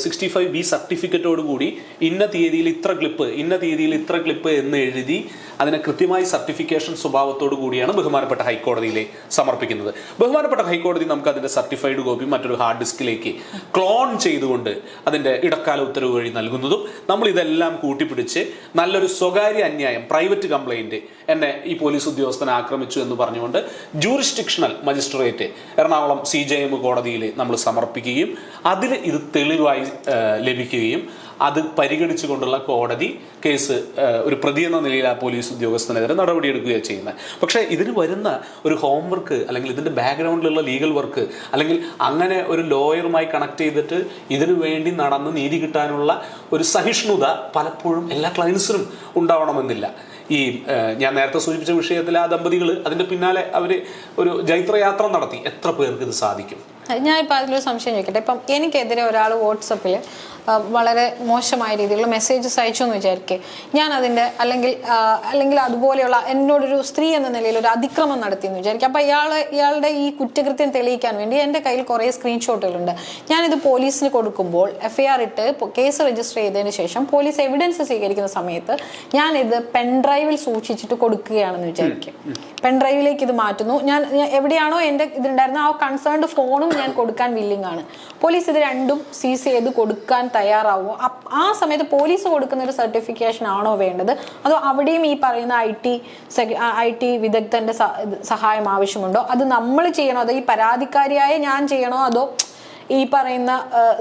65B സർട്ടിഫിക്കറ്റോട് കൂടി ഇന്ന തീയതിയിൽ ഇത്ര ക്ലിപ്പ് എന്ന് എഴുതി അതിനെ കൃത്യമായി സർട്ടിഫിക്കേഷൻ സ്വഭാവത്തോടു കൂടിയാണ് ബഹുമാനപ്പെട്ട ഹൈക്കോടതിയിലെ സമർപ്പിക്കുന്നത്. ബഹുമാനപ്പെട്ട ഹൈക്കോടതി നമുക്ക് അതിന്റെ സർട്ടിഫൈഡ് കോപ്പി മറ്റൊരു ഹാർഡ് ഡിസ്കിലേക്ക് ക്ലോൺ ചെയ്തുകൊണ്ട് അതിന്റെ ഇടക്കാല ഉത്തരവ് വഴി നൽകുന്നതും നമ്മൾ ഇതെല്ലാം കൂട്ടിപ്പിടിച്ച് നല്ലൊരു സ്വകാര്യ അന്യായം, പ്രൈവറ്റ് കംപ്ലൈന്റ്, എന്നെ ഈ പോലീസ് ഉദ്യോഗസ്ഥനെ ആക്രമിച്ചു എന്ന് പറഞ്ഞുകൊണ്ട് ജൂറിസ്ഡിക്ഷണൽ മജിസ്ട്രേറ്റ് എറണാകുളം CJM കോടതിയിൽ നമ്മൾ സമർപ്പിക്കുകയും അതിൽ ഇത് തെളിവായി ലഭിക്കുകയും അത് പരിഗണിച്ചുകൊണ്ടുള്ള കോടതി കേസ് ഒരു പ്രതി എന്ന നിലയിൽ ആ പോലീസ് ഉദ്യോഗസ്ഥനെതിരെ നടപടിയെടുക്കുകയാണ് ചെയ്യുന്നത്. പക്ഷേ ഇതിന് വരുന്ന ഒരു ഹോംവർക്ക് അല്ലെങ്കിൽ ഇതിൻ്റെ ബാക്ക്ഗ്രൗണ്ടിലുള്ള ലീഗൽ വർക്ക് അല്ലെങ്കിൽ അങ്ങനെ ഒരു ലോയറുമായി കണക്ട് ചെയ്തിട്ട് ഇതിനു വേണ്ടി നടന്ന് നീതി കിട്ടാനുള്ള ഒരു സഹിഷ്ണുത പലപ്പോഴും എല്ലാ ക്ലയൻസിനും ഉണ്ടാവണമെന്നില്ല. ഈ ഞാൻ നേരത്തെ സൂചിപ്പിച്ച വിഷയത്തിൽ ആ ദമ്പതികൾ അതിൻ്റെ പിന്നാലെ അവർ ഒരു ജൈത്രയാത്ര നടത്തി. എത്ര പേർക്ക് ഇത് സാധിക്കും? ഞാനിപ്പോൾ അതിലൊരു സംശയം ചോദിക്കട്ടെ. ഇപ്പം എനിക്കെതിരെ ഒരാൾ വാട്സപ്പിൽ വളരെ മോശമായ രീതിയിലുള്ള മെസ്സേജസ് അയച്ചു എന്ന് വിചാരിക്കേ, ഞാൻ അതിൻ്റെ അല്ലെങ്കിൽ അതുപോലെയുള്ള എന്നോടൊരു സ്ത്രീ എന്ന നിലയിൽ ഒരു അതിക്രമം നടത്തി എന്ന് വിചാരിക്കുക. അപ്പം ഇയാളുടെ ഈ കുറ്റകൃത്യം തെളിയിക്കാൻ വേണ്ടി എൻ്റെ കയ്യിൽ കുറേ സ്ക്രീൻഷോട്ടുകളുണ്ട്. ഞാനിത് പോലീസിന് കൊടുക്കുമ്പോൾ FIR ഇട്ട് കേസ് രജിസ്റ്റർ ചെയ്തതിന് ശേഷം പോലീസ് എവിഡൻസ് സ്വീകരിക്കുന്ന സമയത്ത് ഞാനിത് പെൻഡ്രൈവിൽ സൂക്ഷിച്ചിട്ട് കൊടുക്കുകയാണെന്ന് വിചാരിക്കും. പെൻഡ്രൈവിലേക്ക് ഇത് മാറ്റുന്നു. ഞാൻ എവിടെയാണോ എൻ്റെ ഇതുണ്ടായിരുന്ന ആ കൺസേൺഡ് ഫോണും ഞാൻ കൊടുക്കാൻ വില്ലിംഗ് ആണ്. പോലീസ് ഇത് രണ്ടും സീസ് ചെയ്ത് കൊടുക്കാൻ തയ്യാറാവുമോ? ആ സമയത്ത് പോലീസ് കൊടുക്കുന്ന ഒരു സർട്ടിഫിക്കേഷൻ ആണോ വേണ്ടത്, അതോ അവിടെയും ഈ പറയുന്ന IT വിദഗ്ധന്റെ സഹായം ആവശ്യമുണ്ടോ? അത് നമ്മൾ ചെയ്യണോ, അതോ ഈ പരാതിക്കാരിയായ ഞാൻ ചെയ്യണോ, അതോ ഈ പറയുന്ന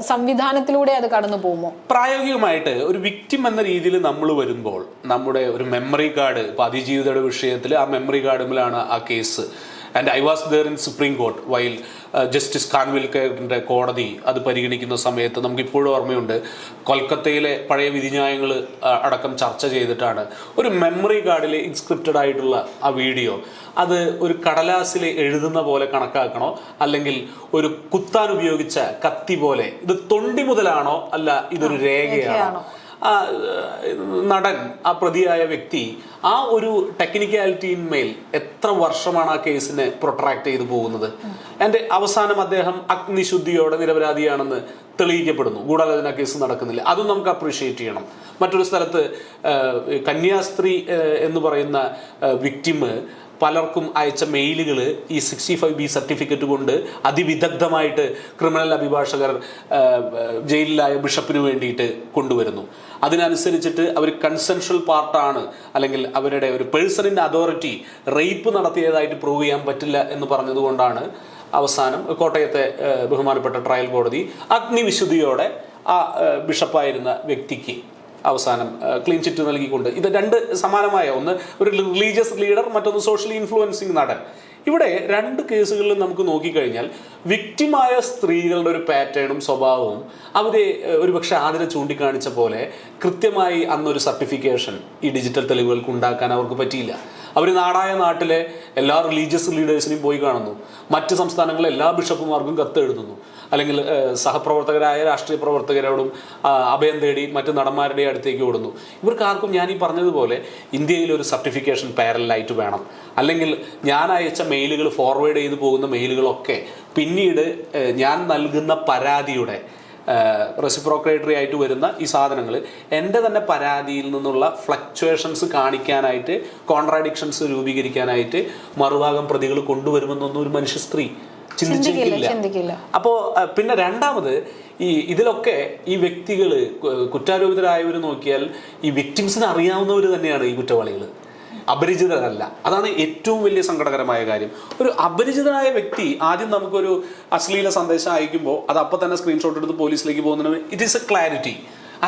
സംവിധാനത്തിലൂടെ അത് കടന്നു പോകുമോ? പ്രായോഗികമായിട്ട് ഒരു വിക്ടിം എന്ന രീതിയിൽ നമ്മൾ വരുമ്പോൾ നമ്മുടെ ഒരു മെമ്മറി കാർഡ്, ഇപ്പൊ അതിജീവിതയുടെ വിഷയത്തിൽ ആ മെമ്മറി കാർഡിലാണ് ആ case. And I was there in supreme court while justice ഖാൻവിൽക്കറിന്റെ കോടതി അത് പരിഗണിക്കുന്ന സമയത്ത് നമുക്ക് ഇപ്പോഴും ഓർമ്മയുണ്ട്, കൊൽക്കത്തയിലെ പഴയ വിധിന്യായങ്ങൾ അടക്കം ചർച്ച ചെയ്തിട്ടാണ് ഒരു മെമ്മറി കാർഡിൽ ഇൻസ്ക്രിപ്റ്റഡ് ആയിട്ടുള്ള ആ വീഡിയോ അത് ഒരു കടലാസിൽ എഴുതുന്ന പോലെ കണക്കാക്കണോ അല്ലെങ്കിൽ ഒരു കുത്താൻ ഉപയോഗിച്ച കത്തി പോലെ ഇത് തൊണ്ടി മുതലാണോ അല്ല ഇതൊരു രേഖയാണോ? ആ നടൻ, ആ പ്രതിയായ വ്യക്തി ആ ഒരു ടെക്നിക്കാലിറ്റിയിന്മേൽ എത്ര വർഷമാണ് ആ കേസിനെ പ്രൊട്രാക്ട് ചെയ്തു പോകുന്നത്. എൻ്റെ അവസാനം അദ്ദേഹം അഗ്നിശുദ്ധിയോടെ നിരപരാധിയാണെന്ന് തെളിയിക്കപ്പെടുന്നു, ഗൂഢാലോചന കേസ് നടക്കുന്നില്ല. അതും നമുക്ക് അപ്രീഷിയേറ്റ് ചെയ്യണം. മറ്റൊരു സ്ഥലത്ത് കന്യാസ്ത്രീ എന്ന് പറയുന്ന വിക്ടിം പലർക്കും അയച്ച മെയിലുകൾ ഈ 65B സർട്ടിഫിക്കറ്റ് കൊണ്ട് അതിവിദഗ്ധമായിട്ട് ക്രിമിനൽ അഭിഭാഷകർ ജയിലിലായ ബിഷപ്പിന് വേണ്ടിയിട്ട് കൊണ്ടുവരുന്നു. അതിനനുസരിച്ചിട്ട് അവർ കൺസെൻഷ്വൽ പാർട്ടാണ് അല്ലെങ്കിൽ അവരുടെ ഒരു പേഴ്സണിൻ്റെ അതോറിറ്റി റേപ്പ് നടത്തിയതായിട്ട് പ്രൂവ് ചെയ്യാൻ പറ്റില്ല എന്ന് പറഞ്ഞതുകൊണ്ടാണ് അവസാനം കോട്ടയത്തെ ബഹുമാനപ്പെട്ട ട്രയൽ കോടതി അഗ്നിവിശുദ്ധിയോടെ ആ ബിഷപ്പായിരുന്ന വ്യക്തിക്ക് അവസാനം ക്ലീൻ ചിറ്റ് നൽകിക്കൊണ്ട്, ഇത് രണ്ട് സമാനമായ, ഒന്ന് ഒരു റിലീജിയസ് ലീഡർ, മറ്റൊന്ന് സോഷ്യലി ഇൻഫ്ലുവൻസിങ് നടൻ, ഇവിടെ രണ്ട് കേസുകളിലും നമുക്ക് നോക്കിക്കഴിഞ്ഞാൽ വിക്റ്റിമായ സ്ത്രീകളുടെ ഒരു പാറ്റേണും സ്വഭാവവും അവരെ ഒരുപക്ഷെ ആതിര ചൂണ്ടിക്കാണിച്ച പോലെ കൃത്യമായി അന്നൊരു സർട്ടിഫിക്കേഷൻ ഈ ഡിജിറ്റൽ തെളിവുകൾക്ക് ഉണ്ടാക്കാൻ അവർക്ക് പറ്റിയില്ല. അവർ നാടായ നാട്ടിലെ എല്ലാ റിലീജിയസ് ലീഡേഴ്സിനെയും പോയി കാണുന്നു, മറ്റ് സംസ്ഥാനങ്ങളിലെ എല്ലാ ബിഷപ്പുമാർക്കും കത്ത് എഴുതുന്നു, അല്ലെങ്കിൽ സഹപ്രവർത്തകരായ രാഷ്ട്രീയ പ്രവർത്തകരോടും അഭയം തേടി മറ്റ് നടന്മാരുടെ അടുത്തേക്ക് ഓടുന്നു. ഇവർക്കാർക്കും ഞാൻ ഈ പറഞ്ഞതുപോലെ ഇന്ത്യയിൽ ഒരു സർട്ടിഫിക്കേഷൻ പാരലായിട്ട് വേണം, അല്ലെങ്കിൽ ഞാൻ അയച്ച മെയിലുകൾ ഫോർവേഡ് ചെയ്തു പോകുന്ന മെയിലുകളൊക്കെ പിന്നീട് ഞാൻ നൽകുന്ന പരാതിയുടെ റെസിപ്രോക്കേറ്ററി ആയിട്ട് വരുന്ന ഈ സാധനങ്ങൾ എൻ്റെ തന്നെ പരാതിയിൽ നിന്നുള്ള ഫ്ലക്ച്വേഷൻസ് കാണിക്കാനായിട്ട്, കോൺട്രാഡിക്ഷൻസ് രൂപീകരിക്കാനായിട്ട് മറുഭാഗം പ്രതികൾ കൊണ്ടുവരുമെന്നൊന്നും ഒരു മനുഷ്യ സ്ത്രീ ചിന്തിച്ചിട്ടില്ല. അപ്പോൾ പിന്നെ രണ്ടാമത് ഇതിലൊക്കെ ഈ വ്യക്തികൾ കുറ്റാരോപിതരായവർ നോക്കിയാൽ ഈ വിക്ടിംസിനെ അറിയാവുന്നവർ തന്നെയാണ് ഈ കുറ്റവാളികൾ, അപരിചിതരല്ല. അതാണ് ഏറ്റവും വലിയ സങ്കടകരമായ കാര്യം. ഒരു അപരിചിതനായ വ്യക്തി ആദ്യം നമുക്കൊരു അശ്ലീല സന്ദേശം അയക്കുമ്പോൾ അത് അപ്പം തന്നെ സ്ക്രീൻഷോട്ട് എടുത്ത് പോലീസിലേക്ക് പോകുന്നതിന് ഇറ്റ് ഈസ് എ ക്ലാരിറ്റി.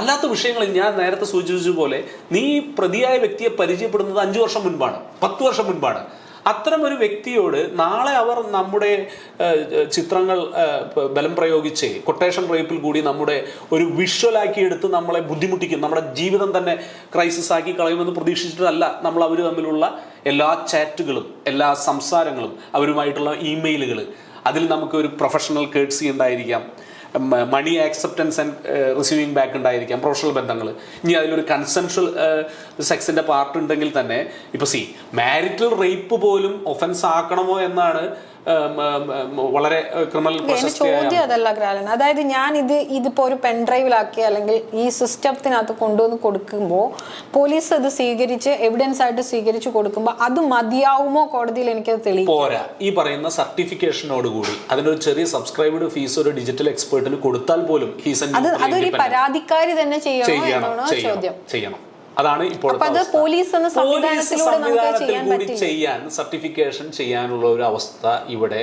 അല്ലാത്ത വിഷയങ്ങളിൽ ഞാൻ നേരത്തെ സൂചിപ്പിച്ചതുപോലെ നീ പ്രതിയായ വ്യക്തിയെ പരിചയപ്പെടുന്നത് 5 വർഷം മുൻപാണ്, 10 വർഷം മുൻപാണ്. അത്തരം ഒരു വ്യക്തിയോട് നാളെ അവർ നമ്മുടെ ചിത്രങ്ങൾ ബലം പ്രയോഗിച്ച് കൊട്ടേഷൻ റേപ്പിൽ കൂടി നമ്മുടെ ഒരു വിഷ്വലാക്കി എടുത്ത് നമ്മളെ ബുദ്ധിമുട്ടിക്കും, നമ്മുടെ ജീവിതം തന്നെ ക്രൈസിസ് ആക്കി കളയുമെന്ന് പ്രതീക്ഷിച്ചിട്ടല്ല നമ്മൾ അവർ തമ്മിലുള്ള എല്ലാ ചാറ്റുകളും, എല്ലാ സംസാരങ്ങളും, അവരുമായിട്ടുള്ള ഇമെയിലുകൾ. അതിൽ നമുക്ക് ഒരു പ്രൊഫഷണൽ കേഴ്സി ഉണ്ടായിരിക്കാം, മണി ആക്സെപ്റ്റൻസ് ആൻഡ് റിസീവിങ് ബാക്ക് ഉണ്ടായിരിക്കാം, പ്രൊഫഷണൽ ബന്ധങ്ങൾ. ഇനി അതിലൊരു കൺസെൻഷ്വൽ സെക്സിന്റെ പാർട്ട് ഉണ്ടെങ്കിൽ തന്നെ ഇപ്പൊ മാരിറ്റൽ റേപ്പ് പോലും ഒഫൻസ് ആക്കണമോ എന്നാണ് വളരെ ക്രിമിനൽ ചോദ്യം അതല്ല ഗ്രാലൻ. അതായത് ഞാൻ ഇതിപ്പോ ഒരു പെൻഡ്രൈവിലാക്കി അല്ലെങ്കിൽ ഈ സിസ്റ്റത്തിനകത്ത് കൊണ്ടുവന്ന് കൊടുക്കുമ്പോൾ പോലീസ് അത് സ്വീകരിച്ച് എവിഡൻസ് ആയിട്ട് സ്വീകരിച്ച് കൊടുക്കുമ്പോൾ അത് മതിയാവുമോ കോടതിയിൽ എനിക്കത് തെളിയിക്കും. പോരാ, ഈ പറയുന്ന സർട്ടിഫിക്കേഷനോട് കൂടി അതിനൊരു ചെറിയ സബ്സ്ക്രൈബ്ഡ് ഫീസ് ഒരു ഡിജിറ്റൽ എക്സ്പേർട്ടിന് കൊടുത്താൽ പോലും അതൊരു പരാതിക്കാരി തന്നെ ചെയ്യണം. അതാണ് ഇപ്പോൾ സംവിധാനത്തിൽ കൂടി ചെയ്യാൻ സർട്ടിഫിക്കേഷൻ ചെയ്യാനുള്ള ഒരു അവസ്ഥ ഇവിടെ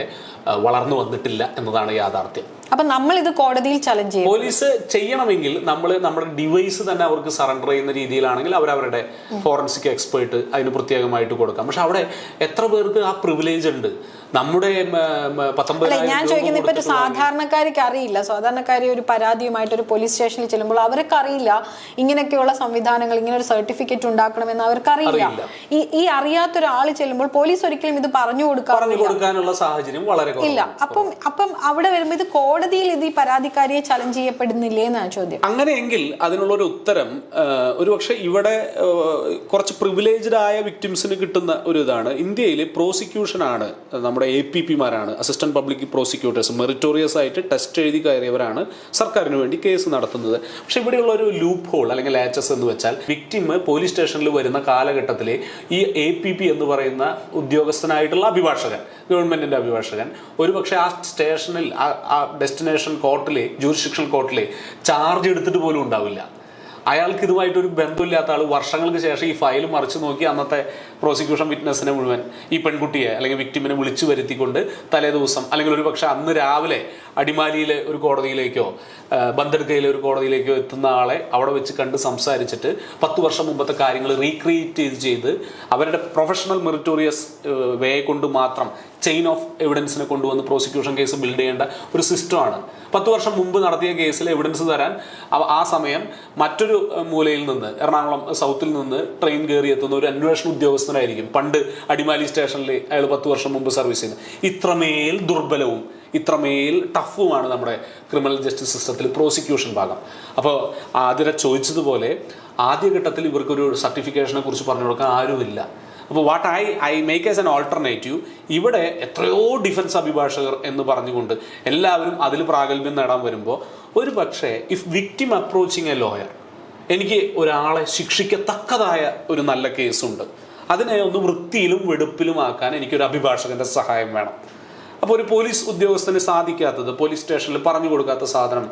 വളർന്നു വന്നിട്ടില്ല എന്നതാണ് യാഥാർത്ഥ്യം. അപ്പൊ നമ്മൾ ഇത് കോടതിയിൽ ചലഞ്ച് ചെയ്യും. പോലീസ് ചെയ്യണമെങ്കിൽ നമ്മൾ നമ്മുടെ ഡിവൈസ് തന്നെ അവർക്ക് സറണ്ടർ ചെയ്യുന്ന രീതിയിലാണെങ്കിൽ അവരവരുടെ ഫോറൻസിക് എക്സ്പേർട്ട് അതിന് പ്രത്യേകമായിട്ട് കൊടുക്കാം. പക്ഷെ അവിടെ എത്ര പേർക്ക് ആ പ്രിവിലേജ് ഉണ്ട്? നമ്മുടെ ഞാൻ ചോദിക്കുന്നത് ഇപ്പൊ ഒരു സാധാരണക്കാർക്ക് അറിയില്ല. സാധാരണക്കാരി ഒരു പരാതിയുമായിട്ട് ഒരു പോലീസ് സ്റ്റേഷനിൽ ചെല്ലുമ്പോൾ അവർക്ക് അറിയില്ല ഇങ്ങനെയൊക്കെയുള്ള സംവിധാനങ്ങൾ, ഇങ്ങനെ ഒരു സർട്ടിഫിക്കറ്റ് ഉണ്ടാക്കണമെന്ന് അവർക്ക് അറിയില്ല. ഈ അറിയാത്ത ഒരാൾ ചെല്ലുമ്പോൾ പോലീസ് ഒരിക്കലും ഇത് പറഞ്ഞു കൊടുക്കാനുള്ള സാഹചര്യം വളരെ ഇല്ല. അപ്പം അവിടെ വരുമ്പോൾ ഇത് കോടതിയിൽ ഇത് ഈ പരാതിക്കാരിയെ ചലഞ്ച് ചെയ്യപ്പെടുന്നില്ലേ എന്നാണ് ചോദ്യം. അങ്ങനെയെങ്കിൽ അതിനുള്ള ഒരു ഉത്തരം ഒരുപക്ഷെ ഇവിടെ കുറച്ച് ആയ വിക്ടിംസിന് കിട്ടുന്ന ഒരു ഇതാണ്. ഇന്ത്യയിൽ പ്രോസിക്യൂഷൻ ആണ്, നമ്മുടെ APPമാരാണ്, അസിസ്റ്റന്റ് പബ്ലിക് പ്രോസിക്യൂട്ടേഴ്സ്, മെറിറ്റോറിയസ് ആയിട്ട് ടെസ്റ്റ് എഴുതി കയറിയവരാണ് സർക്കാരിന് വേണ്ടി കേസ് നടത്തുന്നത്. പക്ഷെ ഇവിടെയുള്ള ഒരു ലൂപ്പ് ഹോൾ അല്ലെങ്കിൽ HS എന്ന് വെച്ചാൽ വിക്ടിം പോലീസ് സ്റ്റേഷനിൽ വരുന്ന കാലഘട്ടത്തിൽ ഈ APP എന്ന് പറയുന്ന ഉദ്യോഗസ്ഥനായിട്ടുള്ള അഭിഭാഷകൻ, ഗവൺമെന്റിന്റെ അഭിഭാഷകൻ, ഒരുപക്ഷെ ആ സ്റ്റേഷനിൽ ആ ഡെസ്റ്റിനേഷൻ കോർട്ടിലെ ജൂറിസ്ഡിക്ഷണൽ കോർട്ടിലെ ചാർജ് എടുത്തിട്ട് പോലും ഉണ്ടാവില്ല. അയാൾക്ക് ഇതുമായിട്ടൊരു ബന്ധമില്ലാത്ത ആൾ വർഷങ്ങൾക്ക് ശേഷം ഈ ഫയൽ മറിച്ച് നോക്കി അന്നത്തെ പ്രോസിക്യൂഷൻ വിറ്റ്നസിനെ മുഴുവൻ ഈ പെൺകുട്ടിയെ അല്ലെങ്കിൽ വിക്ടിമിനെ വിളിച്ചു വരുത്തിക്കൊണ്ട് തലേ ദിവസം അല്ലെങ്കിൽ ഒരു പക്ഷെ അന്ന് രാവിലെ അടിമാലിയിലെ ഒരു കോടതിയിലേക്കോ ബന്തെടുക്കയിലെ ഒരു കോടതിയിലേക്കോ എത്തുന്ന ആളെ അവിടെ വെച്ച് കണ്ട് സംസാരിച്ചിട്ട് 10 വർഷം മുമ്പത്തെ കാര്യങ്ങൾ റീക്രിയേറ്റ് ചെയ്ത് അവരുടെ പ്രൊഫഷണൽ മെറിറ്റോറിയസ് വേ കൊണ്ട് മാത്രം ചെയിൻ ഓഫ് എവിഡൻസിനെ കൊണ്ടുവന്ന് പ്രോസിക്യൂഷൻ കേസ് ബിൽഡ് ചെയ്യേണ്ട ഒരു സിസ്റ്റമാണ്. 10 വർഷം മുമ്പ് നടത്തിയ കേസിൽ എവിഡൻസ് തരാൻ ആ സമയം മറ്റൊരു മൂലയിൽ നിന്ന്, എറണാകുളം സൗത്തിൽ നിന്ന് ട്രെയിൻ കയറി എത്തുന്ന ഒരു അന്വേഷണ ഉദ്യോഗസ്ഥനായിരിക്കും പണ്ട് അടിമാലി സ്റ്റേഷനിൽ അയാൾ 10 വർഷം മുമ്പ് സർവീസ് ചെയ്യുന്നത്. ഇത്രമേൽ ദുർബലവും ഇത്രമേൽ ടഫുമാണ് നമ്മുടെ ക്രിമിനൽ ജസ്റ്റിസ് സിസ്റ്റത്തിൽ പ്രോസിക്യൂഷൻ ഭാഗം. അപ്പോൾ ആതിരെ ചോദിച്ചതുപോലെ ആദ്യഘട്ടത്തിൽ ഇവർക്കൊരു സർട്ടിഫിക്കേഷനെ കുറിച്ച് പറഞ്ഞു കൊടുക്കാൻ ആരുമില്ല. അപ്പോൾ what I make as an alternative, ഇവിടെ എത്രയോ ഡിഫൻസ് അഭിഭാഷകർ എന്ന് പറഞ്ഞുകൊണ്ട് എല്ലാവരും അതിൽ പ്രാഗൽഭ്യം നേടാൻ വരുമ്പോൾ ഒരു പക്ഷേ if victim approaching A lawyer, എനിക്ക് ഒരാളെ ശിക്ഷിക്കത്തക്കതായ ഒരു നല്ല കേസുണ്ട്, അതിനെ ഒന്ന് വൃത്തിയിലും വെടുപ്പിലുമാക്കാൻ എനിക്കൊരു അഭിഭാഷകന്റെ സഹായം വേണം. അപ്പോൾ ഒരു പോലീസ് ഉദ്യോഗസ്ഥന് സാധിക്കാത്തത്, പോലീസ് സ്റ്റേഷനിൽ പറഞ്ഞു കൊടുക്കാത്ത സാധനം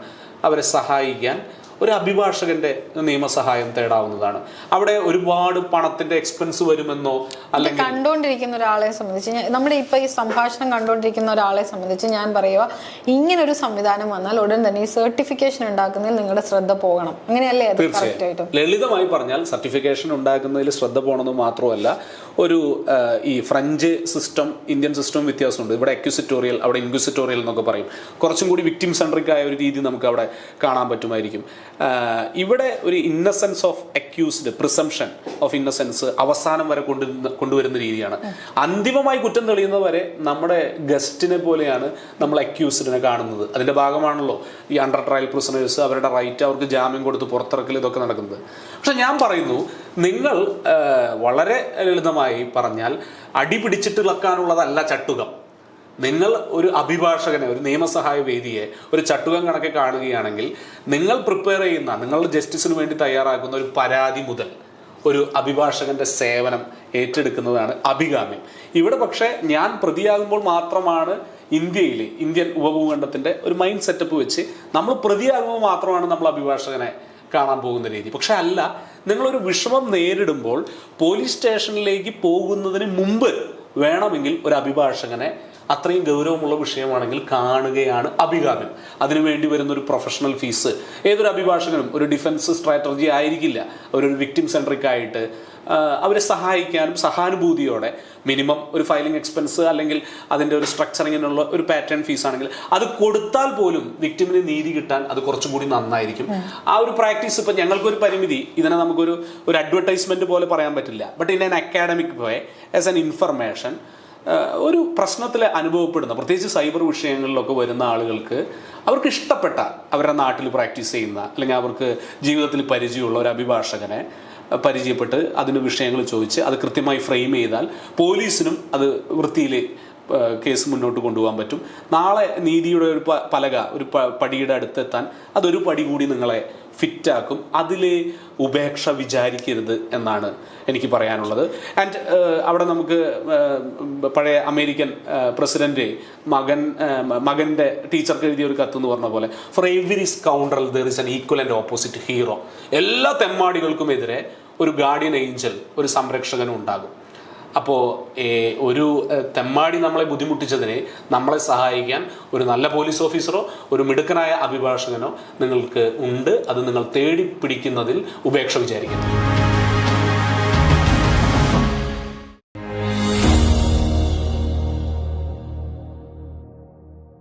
അവരെ സഹായിക്കാൻ ഒരു അഭിഭാഷകന്റെ നിയമസഹായം തേടാവുന്നതാണ്. അവിടെ ഒരുപാട് പണത്തിന്റെ എക്സ്പെൻസ് വരുമെന്നോ അല്ലെങ്കിൽ കണ്ടുകൊണ്ടിരിക്കുന്ന ഒരാളെ സംബന്ധിച്ച് നമ്മുടെ ഇപ്പൊ ഈ സംഭാഷണം കണ്ടുകൊണ്ടിരിക്കുന്ന ഒരാളെ സംബന്ധിച്ച് ഞാൻ പറയുക, ഇങ്ങനെ ഒരു സംവിധാനം വന്നാൽ ഉടൻ തന്നെ ഈ സർട്ടിഫിക്കേഷൻ ഉണ്ടാക്കുന്നതിൽ നിങ്ങളുടെ ശ്രദ്ധ പോകണം. അങ്ങനെയല്ലേ? തീർച്ചയായും. ലളിതമായി പറഞ്ഞാൽ സർട്ടിഫിക്കേഷൻ ഉണ്ടാക്കുന്നതിൽ ശ്രദ്ധ പോകണമെന്ന് മാത്രമല്ല, ഒരു ഈ ഫ്രഞ്ച് സിസ്റ്റം ഇന്ത്യൻ സിസ്റ്റം വ്യത്യാസമുണ്ട്. ഇവിടെ അക്യൂസിറ്റോറിയൽ, അവിടെ ഇൻക്വിസിറ്റോറിയൽ എന്നൊക്കെ പറയും. കുറച്ചും കൂടി വിക്ടിം സെൻട്രിക് ആയ ഒരു രീതി നമുക്ക് അവിടെ കാണാൻ പറ്റുമായിരിക്കും. ഇവിടെ ഒരു innocence of accused, presumption of innocence അവസാനം വരെ കൊണ്ടുവരുന്ന രീതിയാണ്. അന്തിമമായി കുറ്റം തെളിയുന്നവരെ നമ്മുടെ ഗസ്റ്റിനെ പോലെയാണ് നമ്മൾ അക്യൂസ്ഡിനെ കാണുന്നത്. അതിന്റെ ഭാഗമാണല്ലോ ഈ അണ്ടർ ട്രയൽ പ്രിസണേഴ്സ്, അവരുടെ റൈറ്റ്, അവർക്ക് ജാമ്യം കൊടുത്ത് പുറത്തിറക്കൽ, ഇതൊക്കെ നടക്കുന്നത്. പക്ഷെ ഞാൻ പറയുന്നു, നിങ്ങൾ വളരെ ലളിതമായി പറഞ്ഞാൽ അടി പിടിച്ചിട്ട് ഇളക്കാനുള്ളതല്ല ചട്ടുകം. നിങ്ങൾ ഒരു അഭിഭാഷകനെ, ഒരു നിയമസഹായ വേദിയെ ഒരു ചട്ടുകം കണക്കെ കാണുകയാണെങ്കിൽ, നിങ്ങൾ പ്രിപ്പയർ ചെയ്യുന്ന, നിങ്ങളുടെ ജസ്റ്റിസിന് വേണ്ടി തയ്യാറാക്കുന്ന ഒരു പരാതി മുതൽ ഒരു അഭിഭാഷകന്റെ സേവനം ഏറ്റെടുക്കുന്നതാണ് അഭികാമ്യം. ഇവിടെ പക്ഷേ ഞാൻ പ്രതിയാകുമ്പോൾ മാത്രമാണ് ഇന്ത്യൻ ഉപഭൂഖണ്ഡത്തിന്റെ ഒരു മൈൻഡ് സെറ്റപ്പ് വെച്ച് നമ്മൾ പ്രതിയാകുമ്പോൾ മാത്രമാണ് നമ്മൾ അഭിഭാഷകനെ കാണാൻ പോകുന്ന രീതി. പക്ഷെ അല്ല, നിങ്ങളൊരു വിഷമം നേരിടുമ്പോൾ പോലീസ് സ്റ്റേഷനിലേക്ക് പോകുന്നതിന് മുമ്പ് വേണമെങ്കിൽ ഒരു അഭിഭാഷകനെ, അത്രയും ഗൗരവമുള്ള വിഷയമാണെങ്കിൽ, കാണുകയാണ് അഭികാമ്യം. അതിനുവേണ്ടി വരുന്ന ഒരു പ്രൊഫഷണൽ ഫീസ് ഏതൊരു അഭിഭാഷകനും ഒരു ഡിഫൻസ് സ്ട്രാറ്റജി ആയിരിക്കില്ല. അവരൊരു വിക്ടിം സെൻട്രിക് ആയിട്ട് അവരെ സഹായിക്കാനും സഹാനുഭൂതിയോടെ മിനിമം ഒരു ഫയലിംഗ് എക്സ്പെൻസ് അല്ലെങ്കിൽ അതിൻ്റെ ഒരു സ്ട്രക്ചറിങ്ങിനുള്ള ഒരു പാറ്റേൺ ഫീസ് ആണെങ്കിൽ അത് കൊടുത്താൽ പോലും വിക്ടിമിന് നീതി കിട്ടാൻ അത് കുറച്ചും കൂടി നന്നായിരിക്കും. ആ ഒരു പ്രാക്ടീസ് ഇപ്പം ഞങ്ങൾക്കൊരു പരിമിതി, ഇതിനെ നമുക്കൊരു അഡ്വർടൈസ്മെന്റ് പോലെ പറയാൻ പറ്റില്ല. But in an academic way, as an information, ഒരു പ്രശ്നത്തിൽ അനുഭവപ്പെടുന്ന, പ്രത്യേകിച്ച് സൈബർ വിഷയങ്ങളിലൊക്കെ വരുന്ന ആളുകൾക്ക് അവർക്ക് ഇഷ്ടപ്പെട്ട, അവരുടെ നാട്ടിൽ പ്രാക്ടീസ് ചെയ്യുന്ന അല്ലെങ്കിൽ അവർക്ക് ജീവിതത്തിൽ പരിചയമുള്ള ഒരു അഭിഭാഷകനെ പരിചയപ്പെട്ട് അതിന് വിഷയങ്ങൾ ചോദിച്ച് അത് കൃത്യമായി ഫ്രെയിം ചെയ്താൽ പോലീസിനും അത് വൃത്തിയിൽ കേസ് മുന്നോട്ട് കൊണ്ടുപോകാൻ പറ്റും. നാളെ നീതിയുടെ ഒരു പലക, ഒരു പടിയുടെ അടുത്തെത്താൻ അതൊരു പടി കൂടി നിങ്ങളെ ഫിറ്റാക്കും. അതിൽ ഉപേക്ഷ വിചാരിക്കരുത് എന്നാണ് എനിക്ക് പറയാനുള്ളത്. ആൻഡ് അവിടെ നമുക്ക് പഴയ അമേരിക്കൻ പ്രസിഡന്റ് മകൻ്റെ ടീച്ചർക്ക് എഴുതിയ ഒരു കത്ത് എന്ന് പറഞ്ഞ പോലെ, for every scoundrel there is an equal and opposite hero. എല്ലാ തെമ്മാടികൾക്കും എതിരെ ഒരു ഗാർഡിയൻ ഏഞ്ചൽ, ഒരു സംരക്ഷകനും ഉണ്ടാകും. അപ്പോൾ ഒരു തെമ്മാടി നമ്മളെ ബുദ്ധിമുട്ടിച്ചതിനെ നമ്മളെ സഹായിക്കാൻ ഒരു നല്ല പോലീസ് ഓഫീസറോ ഒരു മിടുക്കനായ അഭിഭാഷകനോ നിങ്ങൾക്ക് ഉണ്ട്. അത് നിങ്ങൾ തേടി പിടിക്കുന്നതിൽ ഉപേക്ഷ വിചാരിക്കുന്നു.